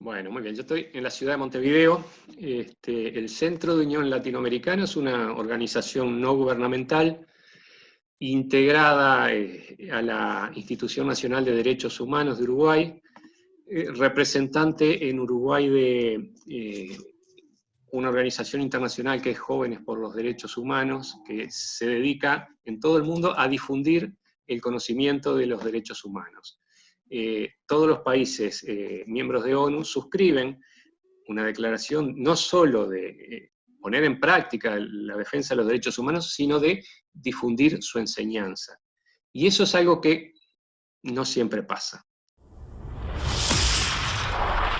Bueno, muy bien. Yo estoy en la ciudad de Montevideo. El Centro de Unión Latinoamericana es una organización no gubernamental integrada a la Institución Nacional de Derechos Humanos de Uruguay, representante en Uruguay de una organización internacional que es Jóvenes por los Derechos Humanos, que se dedica en todo el mundo a difundir el conocimiento de los derechos humanos. Todos los países miembros de ONU suscriben una declaración no solo de poner en práctica la defensa de los derechos humanos, sino de difundir su enseñanza. Y eso es algo que no siempre pasa.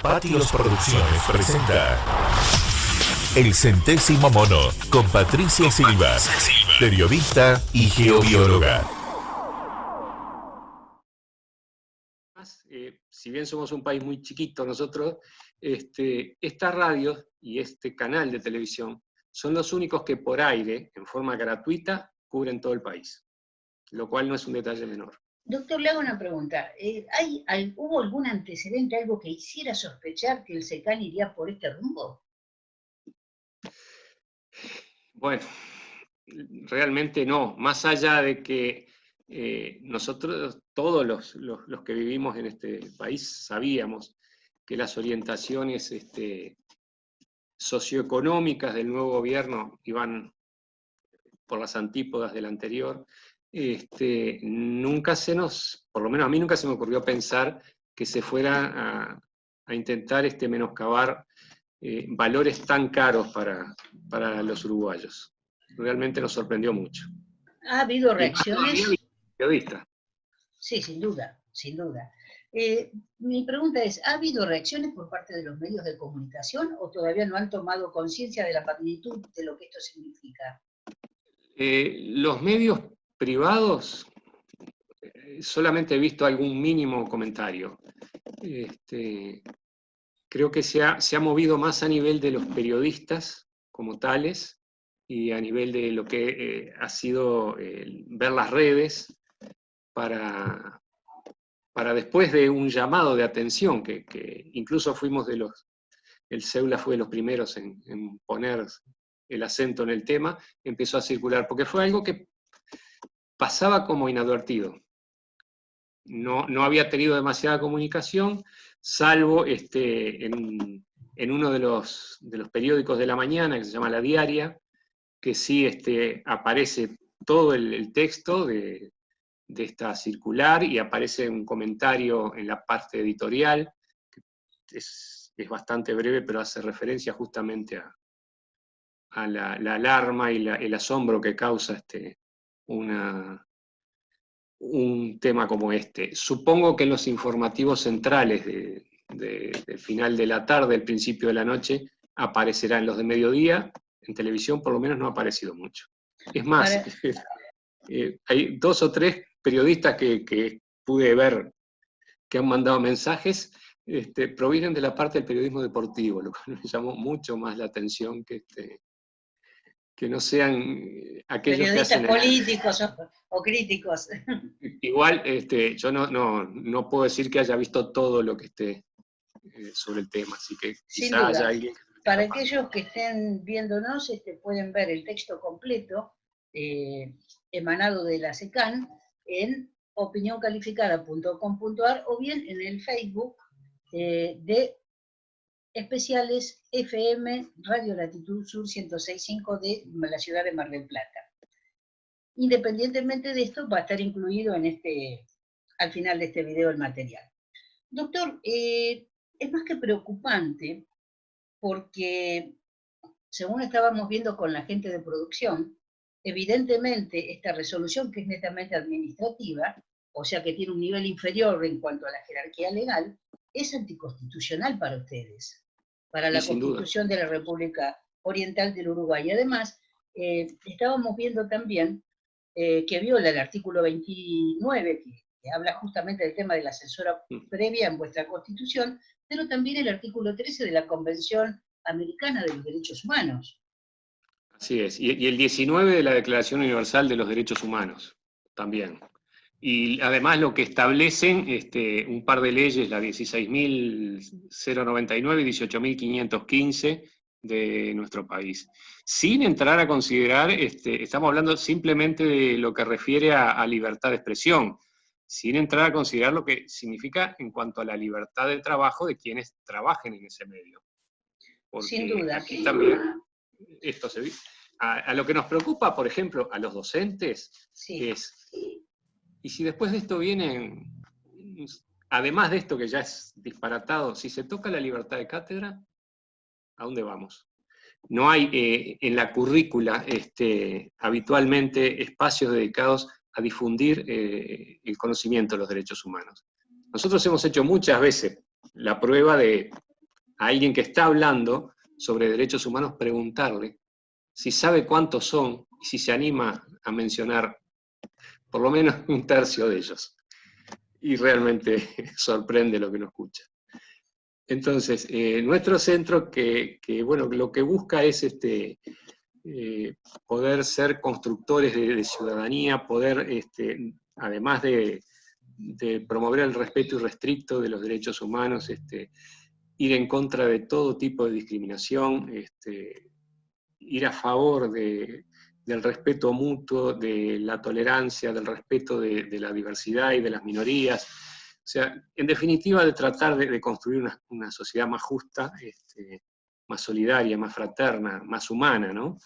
Patios Producciones presenta El Centésimo Mono con Patricia Silva, periodista y geobióloga. Si bien somos un país muy chiquito nosotros, esta radio y este canal de televisión son los únicos que por aire, en forma gratuita, cubren todo el país, lo cual no es un detalle menor. Doctor, le hago una pregunta. ¿Hubo algún antecedente, algo que hiciera sospechar que el SECAN iría por este rumbo? Bueno, realmente no. Más allá de que nosotros, todos los que vivimos en este país, sabíamos que las orientaciones socioeconómicas del nuevo gobierno iban por las antípodas del anterior. Nunca por lo menos a mí nunca se me ocurrió pensar que se fuera a intentar menoscabar valores tan caros para los uruguayos. Realmente nos sorprendió mucho. ¿Ha habido reacciones? Periodista. Sí, sin duda, sin duda. Mi pregunta es, ¿ha habido reacciones por parte de los medios de comunicación o todavía no han tomado conciencia de la magnitud de lo que esto significa? Los medios privados, solamente he visto algún mínimo comentario. Creo que se ha movido más a nivel de los periodistas como tales y a nivel de lo que ha sido ver las redes para después de un llamado de atención, que incluso el CEULA fue de los primeros en poner el acento en el tema, empezó a circular, porque fue algo que pasaba como inadvertido. No había tenido demasiada comunicación, salvo en uno de los periódicos de la mañana, que se llama La Diaria, que sí aparece todo el texto de esta circular y aparece un comentario en la parte editorial, que es bastante breve, pero hace referencia justamente a la alarma y el asombro que causa un tema como este. Supongo que en los informativos centrales del final de la tarde, el principio de la noche, aparecerá. En los de mediodía, en televisión por lo menos no ha aparecido mucho. Es más, hay 2 o 3 periodistas que pude ver que han mandado mensajes, provienen de la parte del periodismo deportivo, lo cual me llamó mucho más la atención que no sean aquellos periodistas que hacen políticos o críticos. Igual, yo no puedo decir que haya visto todo lo que esté sobre el tema, así que quizá haya alguien... Para aquellos que estén viéndonos, pueden ver el texto completo emanado de la SECAN en opinioncalificada.com.ar o bien en el Facebook de Especiales FM Radio Latitud Sur 106.5 de la ciudad de Mar del Plata. Independientemente de esto, va a estar incluido al final de este video el material. Doctor, es más que preocupante porque, según estábamos viendo con la gente de producción, evidentemente esta resolución, que es netamente administrativa, o sea que tiene un nivel inferior en cuanto a la jerarquía legal, es anticonstitucional para ustedes, para la Constitución de la República Oriental del Uruguay. Y además, estábamos viendo también que viola el artículo 29, que habla justamente del tema de la censura previa en vuestra Constitución, pero también el artículo 13 de la Convención Americana de los Derechos Humanos. Así es, y el 19 de la Declaración Universal de los Derechos Humanos, también. Y además lo que establecen un par de leyes, la 16.099 y 18.515 de nuestro país. Sin entrar a considerar, estamos hablando simplemente de lo que refiere a libertad de expresión, sin entrar a considerar lo que significa en cuanto a la libertad de trabajo de quienes trabajen en ese medio. Porque sin duda. aquí también esto se ve. A lo que nos preocupa, por ejemplo, a los docentes, Sí. es, y si después de esto vienen, además de esto que ya es disparatado, si se toca la libertad de cátedra, ¿a dónde vamos? No hay en la currícula habitualmente espacios dedicados a difundir el conocimiento de los derechos humanos. Nosotros hemos hecho muchas veces la prueba de a alguien que está hablando sobre derechos humanos preguntarle si sabe cuántos son y si se anima a mencionar por lo menos un tercio de ellos. Y realmente sorprende lo que uno escucha. Entonces, nuestro centro, bueno, lo que busca es poder ser constructores de ciudadanía, poder, además de promover el respeto irrestricto de los derechos humanos, ir en contra de todo tipo de discriminación, ir a favor del respeto mutuo, de la tolerancia, del respeto de la diversidad y de las minorías. O sea, en definitiva, de tratar de construir una sociedad más justa, más solidaria, más fraterna, más humana, ¿no?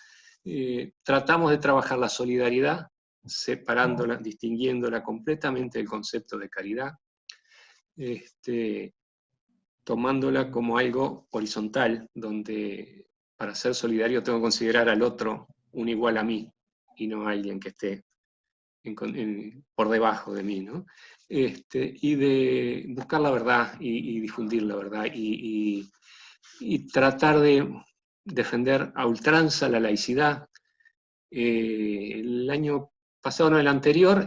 Tratamos de trabajar la solidaridad, separándola, distinguiéndola completamente del concepto de caridad, tomándola como algo horizontal, donde para ser solidario tengo que considerar al otro un igual a mí, y no a alguien que esté por debajo de mí, ¿no? Y de buscar la verdad y difundir la verdad, y tratar de defender a ultranza la laicidad. El año pasado, no, el anterior,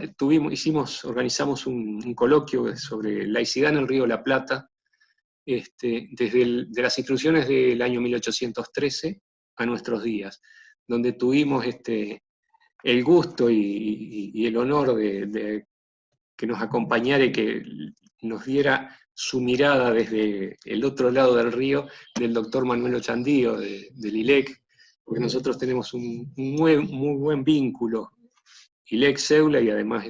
organizamos un coloquio sobre laicidad en el Río de la Plata, desde de las instrucciones del año 1813 a nuestros días, donde tuvimos el gusto y el honor de que nos acompañara y que nos diera su mirada desde el otro lado del río, del doctor Manuel Ochandío, del ILEC, porque nosotros tenemos un muy buen vínculo, ILEC-Seula, y además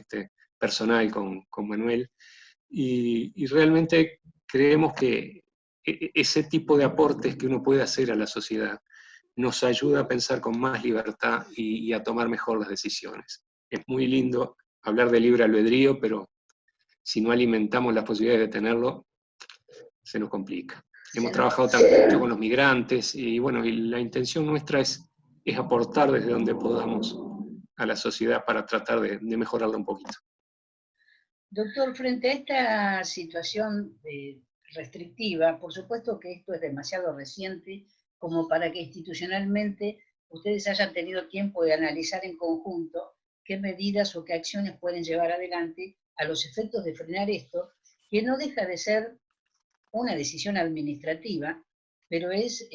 personal con Manuel, y realmente creemos que ese tipo de aportes que uno puede hacer a la sociedad nos ayuda a pensar con más libertad y a tomar mejor las decisiones. Es muy lindo hablar de libre albedrío, pero si no alimentamos las posibilidades de tenerlo, se nos complica. Hemos trabajado también mucho con los migrantes, y bueno, y la intención nuestra es aportar desde donde podamos a la sociedad para tratar de mejorarla un poquito. Doctor, frente a esta situación restrictiva, por supuesto que esto es demasiado reciente como para que institucionalmente ustedes hayan tenido tiempo de analizar en conjunto qué medidas o qué acciones pueden llevar adelante a los efectos de frenar esto, que no deja de ser una decisión administrativa, pero es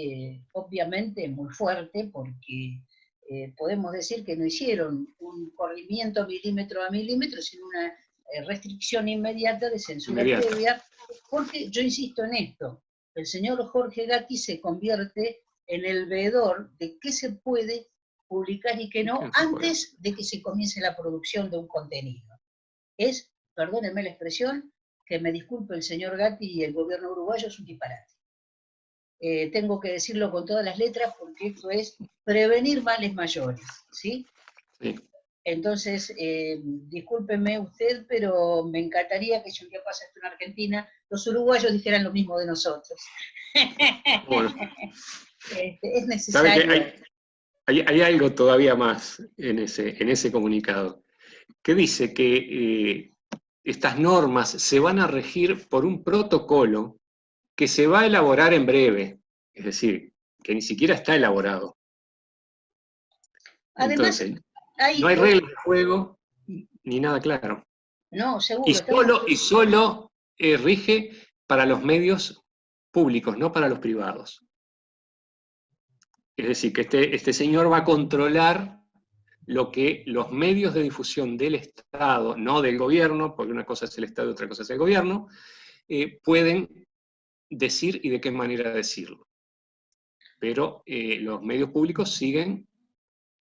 obviamente muy fuerte, porque podemos decir que no hicieron un corrimiento milímetro a milímetro, sino una restricción inmediata de censura previa, porque yo insisto en esto, el señor Jorge Gatti se convierte en el veedor de qué se puede publicar y qué no, antes de que se comience la producción de un contenido. Es, perdónenme la expresión, que me disculpe el señor Gatti y el gobierno uruguayo, es un disparate. Tengo que decirlo con todas las letras, porque esto es prevenir males mayores, ¿sí? Sí. Entonces, discúlpeme usted, pero me encantaría que si un día pasa esto en Argentina, los uruguayos dijeran lo mismo de nosotros. Bueno. Es necesario. ¿Sabe que hay algo todavía más en ese comunicado, que dice que estas normas se van a regir por un protocolo que se va a elaborar en breve, es decir, que ni siquiera está elaborado. Además, entonces, no hay reglas de juego ni nada claro. No, seguro. Y solo rige para los medios públicos, no para los privados. Es decir, que este señor va a controlar lo que los medios de difusión del Estado, no del gobierno, porque una cosa es el Estado y otra cosa es el gobierno, pueden decir y de qué manera decirlo. Pero los medios públicos siguen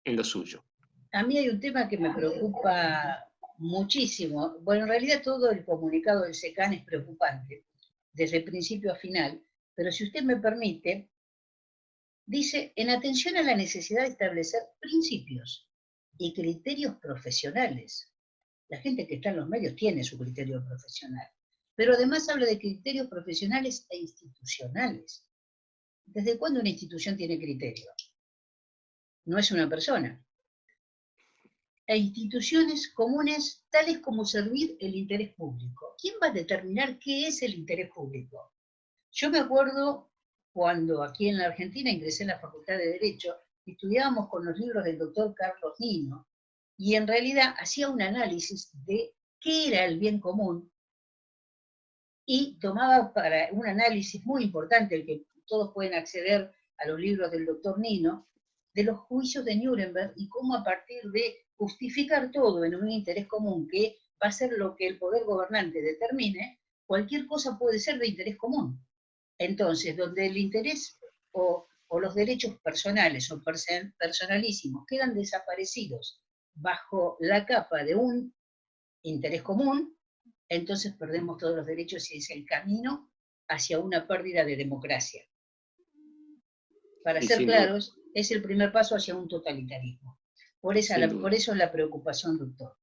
en lo suyo. A mí hay un tema que me preocupa muchísimo. Bueno, en realidad todo el comunicado del SECAN es preocupante, desde el principio a final, pero si usted me permite, dice, en atención a la necesidad de establecer principios y criterios profesionales. La gente que está en los medios tiene su criterio profesional, pero además habla de criterios profesionales e institucionales. ¿Desde cuándo una institución tiene criterio? No es una persona. E instituciones comunes tales como servir el interés público. ¿Quién va a determinar qué es el interés público? Yo me acuerdo cuando aquí en la Argentina ingresé en la Facultad de Derecho, estudiábamos con los libros del doctor Carlos Nino, y en realidad hacía un análisis de qué era el bien común, y tomaba para un análisis muy importante, el que todos pueden acceder a los libros del doctor Nino, de los juicios de Nuremberg y cómo a partir de justificar todo en un interés común, que va a ser lo que el poder gobernante determine, cualquier cosa puede ser de interés común. Entonces, donde el interés o los derechos personales o personalísimos quedan desaparecidos bajo la capa de un interés común, entonces perdemos todos los derechos y es el camino hacia una pérdida de democracia. Para ser claros, es el primer paso hacia un totalitarismo. Por eso la preocupación, doctor.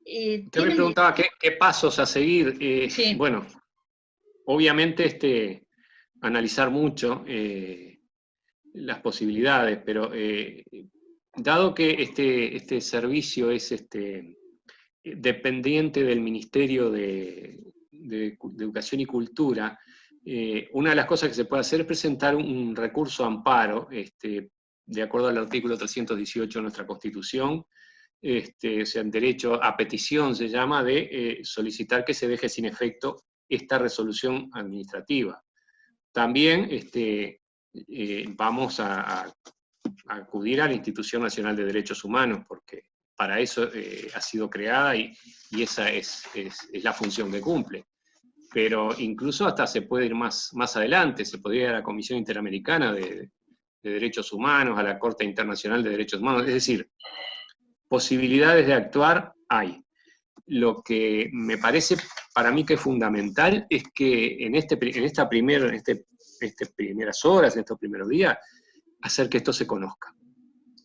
Usted me preguntaba qué pasos a seguir. Sí. Bueno, obviamente analizar mucho las posibilidades, pero dado que este servicio es dependiente del Ministerio de Educación y Cultura, una de las cosas que se puede hacer es presentar un recurso amparo, de acuerdo al artículo 318 de nuestra Constitución, o sea, en derecho a petición se llama, de solicitar que se deje sin efecto esta resolución administrativa. También vamos a acudir a la Institución Nacional de Derechos Humanos, porque para eso ha sido creada y esa es la función que cumple. Pero incluso hasta se puede ir más adelante, se podría ir a la Comisión Interamericana de Derechos Humanos, a la Corte Internacional de Derechos Humanos, es decir, posibilidades de actuar hay. Lo que me parece para mí que es fundamental es que en estas primeras horas, en estos primeros días, hacer que esto se conozca.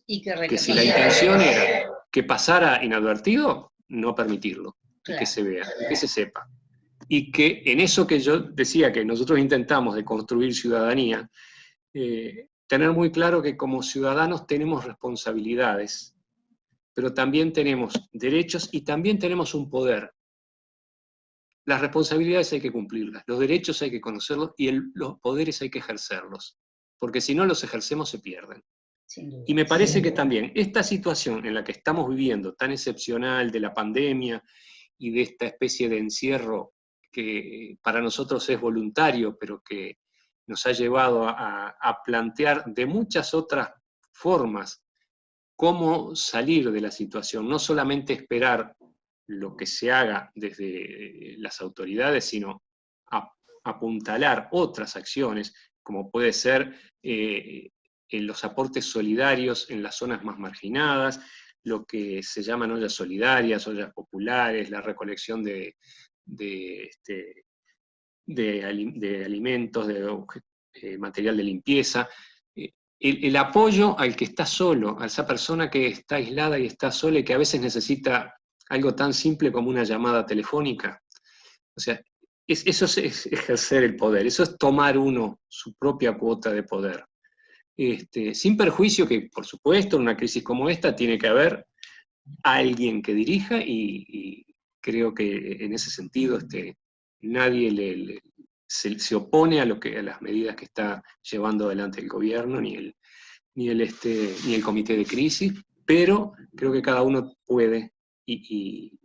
Y que si la intención era que pasara inadvertido, no permitirlo, claro, y que se vea, que se sepa. Y que en eso que yo decía que nosotros intentamos de construir ciudadanía, tener muy claro que como ciudadanos tenemos responsabilidades, pero también tenemos derechos y también tenemos un poder. Las responsabilidades hay que cumplirlas, los derechos hay que conocerlos y los poderes hay que ejercerlos, porque si no los ejercemos se pierden. Y me parece que también esta situación en la que estamos viviendo, tan excepcional de la pandemia y de esta especie de encierro que para nosotros es voluntario, pero que nos ha llevado a plantear de muchas otras formas cómo salir de la situación, no solamente esperar lo que se haga desde las autoridades, sino apuntalar otras acciones, como puede ser en los aportes solidarios en las zonas más marginadas, lo que se llaman ollas solidarias, ollas populares, la recolección de alimentos, de material de limpieza, el apoyo al que está solo, a esa persona que está aislada y está sola y que a veces necesita algo tan simple como una llamada telefónica. O sea, eso es ejercer el poder, eso es tomar uno su propia cuota de poder. Sin perjuicio que, por supuesto, en una crisis como esta tiene que haber alguien que dirija y creo que en ese sentido nadie se opone a las medidas que está llevando adelante el gobierno, ni el comité de crisis, pero creo que cada uno puede y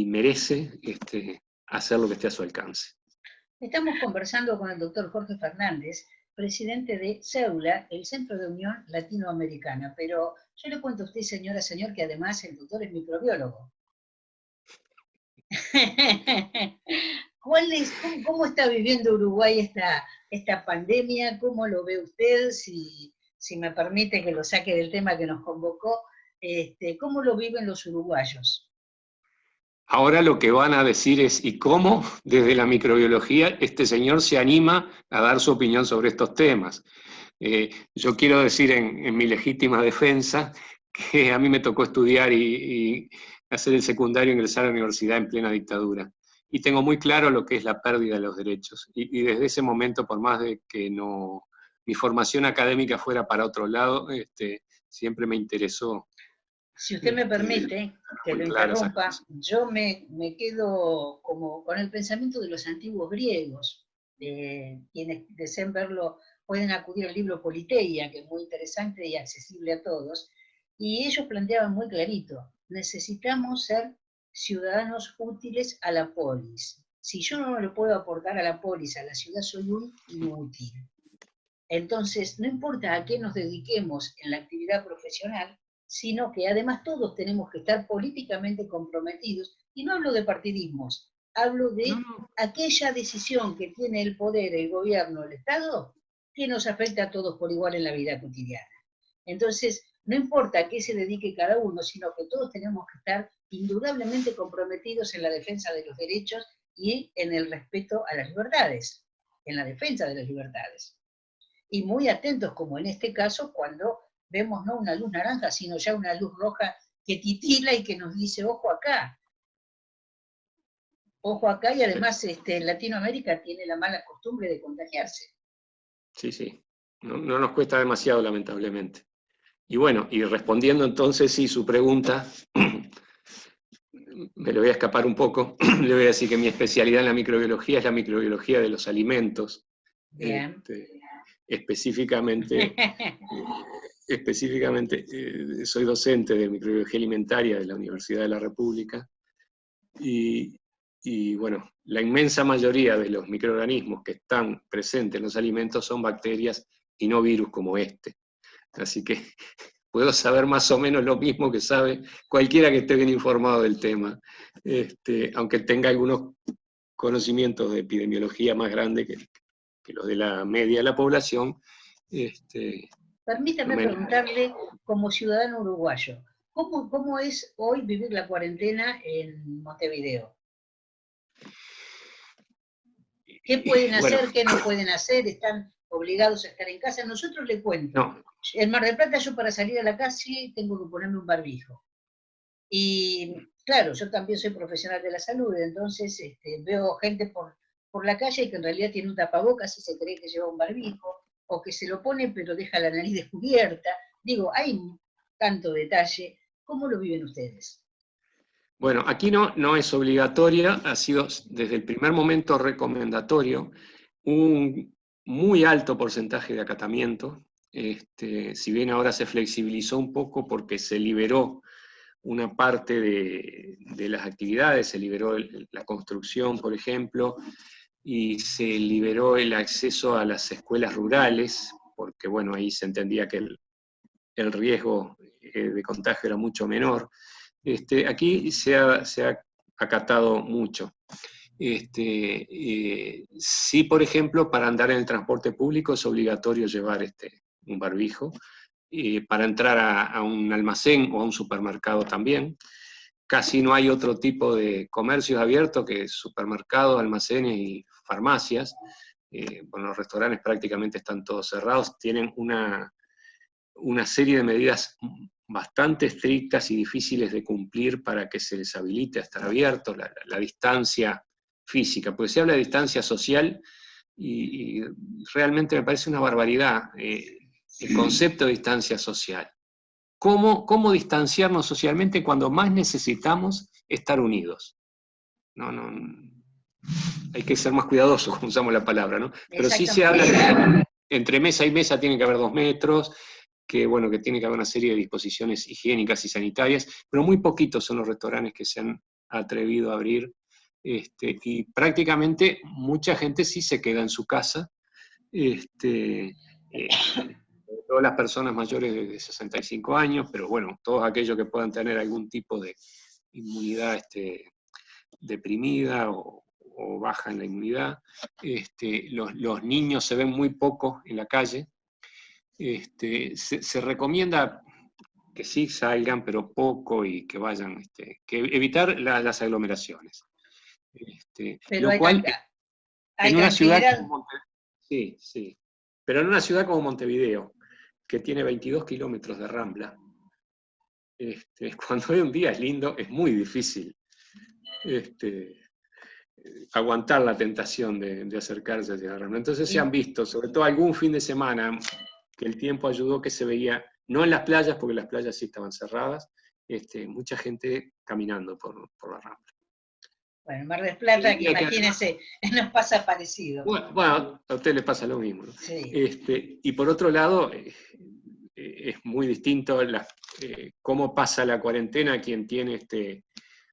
merece hacer lo que esté a su alcance. Estamos conversando con el doctor Jorge Fernández, presidente de CEULA, el Centro de Unión Latinoamericana. Pero yo le cuento a usted, señora, señor, que además el doctor es microbiólogo. ¿Cómo está viviendo Uruguay esta pandemia? ¿Cómo lo ve usted? Si me permite que lo saque del tema que nos convocó, ¿cómo lo viven los uruguayos? Ahora lo que van a decir es, ¿y cómo desde la microbiología este señor se anima a dar su opinión sobre estos temas? Yo quiero decir en mi legítima defensa que a mí me tocó estudiar y hacer el secundario, ingresar a la universidad en plena dictadura. Y tengo muy claro lo que es la pérdida de los derechos. Y desde ese momento, por más de que mi formación académica fuera para otro lado, siempre me interesó. Si usted me permite que lo interrumpa, yo me quedo como con el pensamiento de los antiguos griegos. Quienes deseen verlo pueden acudir al libro Politeia, que es muy interesante y accesible a todos, y ellos planteaban muy clarito, necesitamos ser ciudadanos útiles a la polis. Si yo no le puedo aportar a la polis, a la ciudad, soy un inútil. Entonces, no importa a qué nos dediquemos en la actividad profesional, sino que además todos tenemos que estar políticamente comprometidos, y no hablo de partidismos, hablo de aquella decisión que tiene el poder, el gobierno, el Estado, que nos afecta a todos por igual en la vida cotidiana. Entonces, no importa a qué se dedique cada uno, sino que todos tenemos que estar indudablemente comprometidos en la defensa de los derechos y en el respeto a las libertades, en la defensa de las libertades. Y muy atentos, como en este caso, cuando vemos no una luz naranja, sino ya una luz roja que titila y que nos dice, ojo acá. Ojo acá, y además Latinoamérica tiene la mala costumbre de contagiarse. Sí, sí. No nos cuesta demasiado, lamentablemente. Y bueno, y respondiendo entonces, sí, su pregunta, me lo voy a escapar un poco, le voy a decir que mi especialidad en la microbiología es la microbiología de los alimentos. Bien. Específicamente soy docente de microbiología alimentaria de la Universidad de la República, y bueno, la inmensa mayoría de los microorganismos que están presentes en los alimentos son bacterias y no virus como este. Así que puedo saber más o menos lo mismo que sabe cualquiera que esté bien informado del tema, aunque tenga algunos conocimientos de epidemiología más grandes que los de la media de la población. Permítame preguntarle, como ciudadano uruguayo, ¿cómo es hoy vivir la cuarentena en Montevideo? ¿Qué pueden hacer, qué no pueden hacer? ¿Están obligados a estar en casa? Nosotros le cuento. No. En Mar del Plata, yo para salir a la calle tengo que ponerme un barbijo. Y claro, yo también soy profesional de la salud, entonces veo gente por la calle que en realidad tiene un tapabocas y se cree que lleva un barbijo, o que se lo pone pero deja la nariz descubierta. Digo, hay tanto detalle. ¿Cómo lo viven ustedes? Bueno, aquí no es obligatoria, ha sido desde el primer momento recomendatorio, un muy alto porcentaje de acatamiento. Si bien ahora se flexibilizó un poco porque se liberó una parte de las actividades, se liberó la construcción, por ejemplo, y se liberó el acceso a las escuelas rurales, porque bueno, ahí se entendía que el riesgo de contagio era mucho menor. Aquí se ha acatado mucho. Sí, por ejemplo, para andar en el transporte público es obligatorio llevar un barbijo, para entrar a un almacén o a un supermercado también. Casi no hay otro tipo de comercios abiertos que supermercados, almacenes y farmacias. Bueno, los restaurantes prácticamente están todos cerrados, tienen una serie de medidas bastante estrictas y difíciles de cumplir para que se les habilite a estar abiertos, la distancia física, porque se habla de distancia social y realmente me parece una barbaridad el concepto de distancia social. ¿Cómo distanciarnos socialmente cuando más necesitamos estar unidos? No, hay que ser más cuidadosos cuando usamos la palabra, ¿no? Pero sí se habla de que entre mesa y mesa tiene que haber 2 metros, que bueno, que tiene que haber una serie de disposiciones higiénicas y sanitarias, pero muy poquitos son los restaurantes que se han atrevido a abrir, y prácticamente mucha gente sí se queda en su casa, Todas las personas mayores de 65 años, pero bueno, todos aquellos que puedan tener algún tipo de inmunidad deprimida o baja en la inmunidad. Los niños se ven muy poco en la calle. Se recomienda que sí salgan, pero poco, y que vayan, que evitar las aglomeraciones. Pero Lo cual, hay en una ciudad tranquilidad. como Montevideo, sí, pero en una ciudad como Montevideo, que tiene 22 kilómetros de rambla, cuando hay un día es lindo, es muy difícil aguantar la tentación de acercarse hacia la rambla. Entonces se han visto, sobre todo algún fin de semana, que el tiempo ayudó, que se veía, no en las playas, porque las playas sí estaban cerradas, mucha gente caminando por la rambla. Bueno, Mar del Plata, que imagínense, nos pasa parecido. Bueno, a usted le pasa lo mismo, ¿no? Sí. Y por otro lado, es muy distinto cómo pasa la cuarentena quien tiene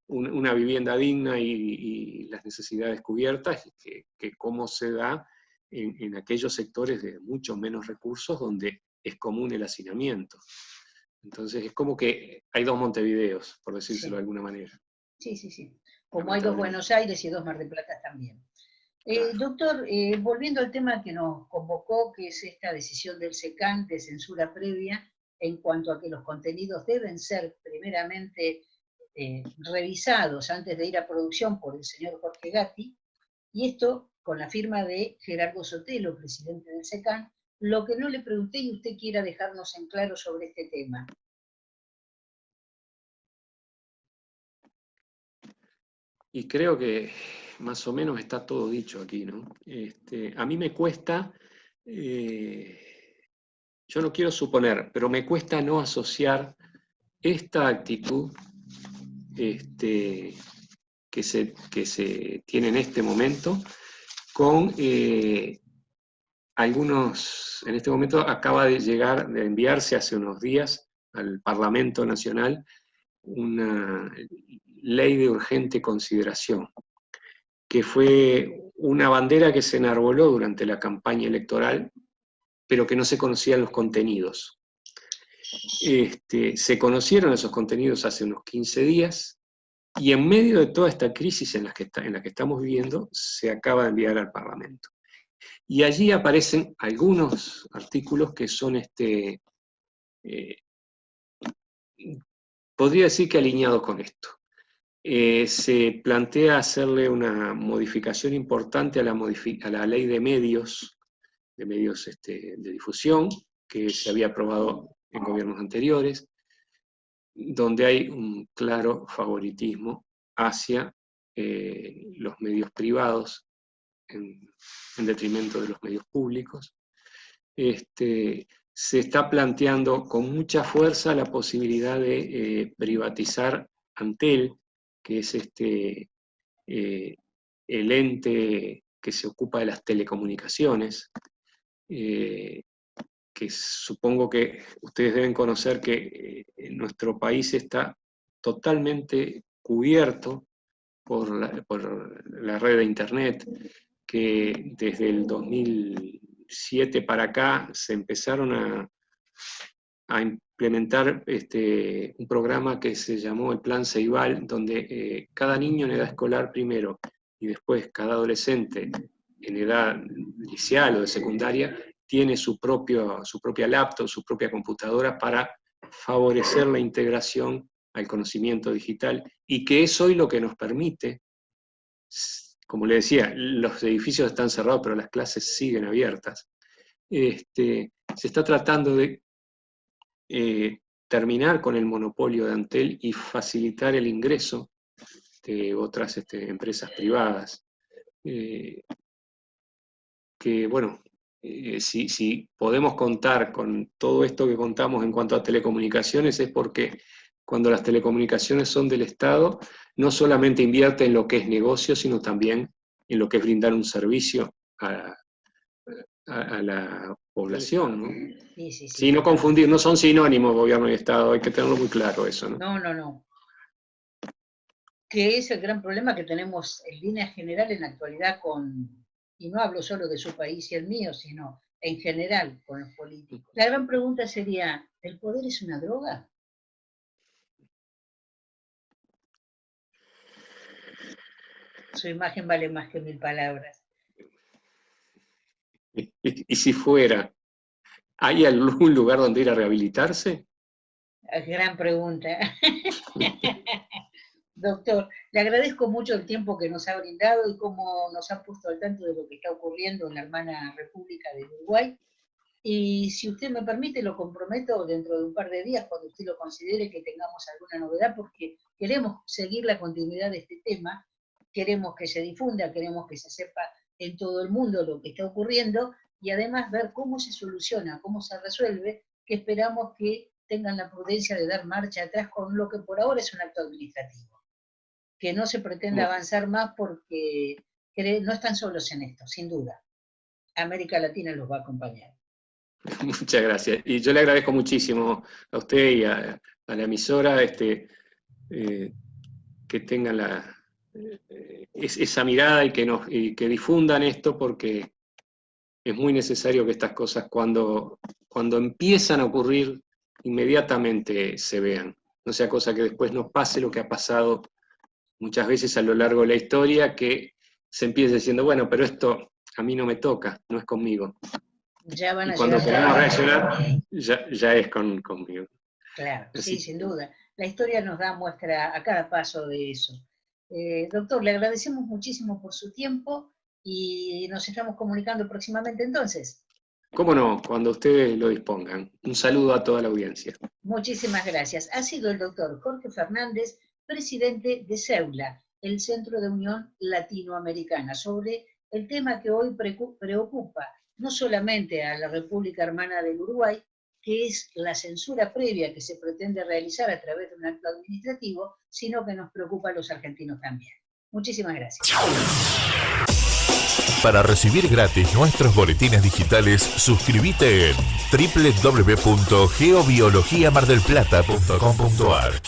una vivienda digna y las necesidades cubiertas, que cómo se da en aquellos sectores de muchos menos recursos donde es común el hacinamiento. Entonces es como que hay dos Montevideos, por decírselo de alguna manera. Sí. Como hay dos Buenos Aires y dos Mar del Plata también. Claro. Doctor, volviendo al tema que nos convocó, que es esta decisión del SECAN de censura previa en cuanto a que los contenidos deben ser primeramente revisados antes de ir a producción por el señor Jorge Gatti, y esto con la firma de Gerardo Sotelo, presidente del SECAN. Lo que no le pregunté y usted quiera dejarnos en claro sobre este tema. Y creo que más o menos está todo dicho aquí, ¿no? A mí me cuesta, yo no quiero suponer, pero me cuesta no asociar esta actitud que se tiene en este momento con algunos, en este momento acaba de enviarse hace unos días al Parlamento Nacional una ley de urgente consideración, que fue una bandera que se enarboló durante la campaña electoral, pero que no se conocían los contenidos. Se conocieron esos contenidos hace unos 15 días, y en medio de toda esta crisis en la que estamos viviendo, se acaba de enviar al Parlamento. Y allí aparecen algunos artículos que son, podría decir que alineados con esto. Se plantea hacerle una modificación importante a la ley de medios de difusión, que se había aprobado en gobiernos anteriores, donde hay un claro favoritismo hacia los medios privados en detrimento de los medios públicos. Se está planteando con mucha fuerza la posibilidad de privatizar Antel, que es el ente que se ocupa de las telecomunicaciones, que supongo que ustedes deben conocer que nuestro país está totalmente cubierto por la red de Internet, que desde el 2007 para acá se empezaron a implementar un programa que se llamó el Plan Ceibal, donde cada niño en edad escolar primero y después cada adolescente en edad liceal o de secundaria tiene su propia laptop, su propia computadora para favorecer la integración al conocimiento digital, y que es hoy lo que nos permite, como le decía, los edificios están cerrados, pero las clases siguen abiertas. Se está tratando de terminar con el monopolio de Antel y facilitar el ingreso de otras empresas privadas. Que bueno, si podemos contar con todo esto que contamos en cuanto a telecomunicaciones, es porque cuando las telecomunicaciones son del Estado, no solamente invierte en lo que es negocio, sino también en lo que es brindar un servicio a la población, ¿no? Sí, no confundir, no son sinónimos gobierno y Estado, hay que tenerlo muy claro eso, ¿no? No. Que es el gran problema que tenemos en línea general en la actualidad con y no hablo solo de su país y el mío, sino en general con los políticos. La gran pregunta sería, ¿el poder es una droga? Su imagen vale más que 1000 palabras. Y si fuera, ¿hay algún lugar donde ir a rehabilitarse? Gran pregunta. Doctor, le agradezco mucho el tiempo que nos ha brindado y cómo nos ha puesto al tanto de lo que está ocurriendo en la hermana República de Uruguay. Y si usted me permite, lo comprometo dentro de un par de días, cuando usted lo considere que tengamos alguna novedad, porque queremos seguir la continuidad de este tema, queremos que se difunda, queremos que se sepa en todo el mundo lo que está ocurriendo, y además ver cómo se soluciona, cómo se resuelve, que esperamos que tengan la prudencia de dar marcha atrás con lo que por ahora es un acto administrativo. Que no se pretende avanzar más porque no están solos en esto, sin duda. América Latina los va a acompañar. Muchas gracias. Y yo le agradezco muchísimo a usted y a la emisora que tengan esa mirada y que difundan esto, porque es muy necesario que estas cosas cuando empiezan a ocurrir inmediatamente se vean. No sea cosa que después nos pase lo que ha pasado muchas veces a lo largo de la historia, que se empieza diciendo, bueno, pero esto a mí no me toca, no es conmigo. Ya van a y cuando llegar queremos reaccionar, ya es conmigo. Claro, sí, sin duda. La historia nos da muestra a cada paso de eso. Doctor, le agradecemos muchísimo por su tiempo y nos estamos comunicando próximamente entonces. ¿Cómo no? Cuando ustedes lo dispongan. Un saludo a toda la audiencia. Muchísimas gracias. Ha sido el doctor Jorge Fernández, presidente de CEULA, el Centro de Unión Latinoamericana, sobre el tema que hoy preocupa no solamente a la República Hermana del Uruguay, que es la censura previa que se pretende realizar a través de un acto administrativo, sino que nos preocupa a los argentinos también. Muchísimas gracias. Para recibir gratis nuestros boletines digitales, suscríbete en www.geobiologiamardelplata.com.ar.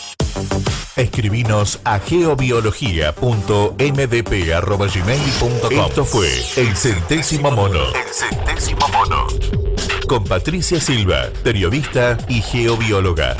Escribinos a geobiología.mdp@gmail.com. Esto fue El Centésimo Mono. Con Patricia Silva, periodista y geobióloga.